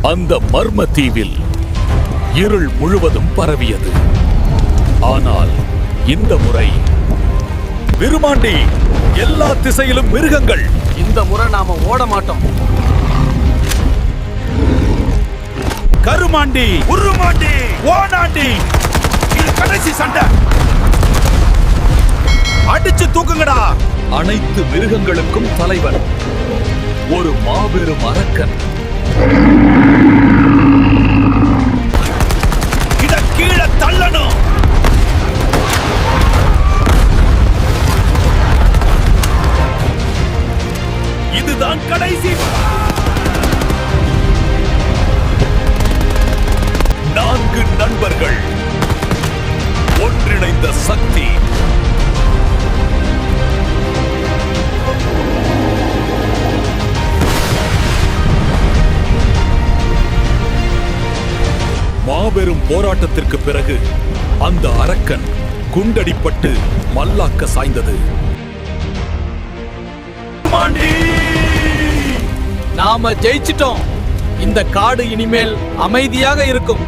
அந்த மர்ம தீவில் இருள் முழுவதும் பரவியது. ஆனால் இந்த முறை விருமாண்டி, எல்லா திசையிலும் மிருகங்கள். இந்த முறை நாம ஓட மாட்டோம். கருமாண்டி, உருமாண்டி, ஓனாண்டி, இது கடைசி சண்டை. அடிச்சு தூக்குங்கடா. அனைத்து மிருகங்களுக்கும் தலைவன் ஒரு மாபெரும் அரக்கன். இத கீழே தள்ளணும். இதுதான் கடைசி. நான்கு நண்பர்கள், ஒன்றிணைந்த சக்தி. மாபெரும் போராட்டத்திற்கு பிறகு அந்த அரக்கன் குண்டடிப்பட்டு மல்லாக்க சாய்ந்தது. நாம ஜெயிச்சிட்டோம். இந்த காடு இனிமேல் அமைதியாக இருக்கும்.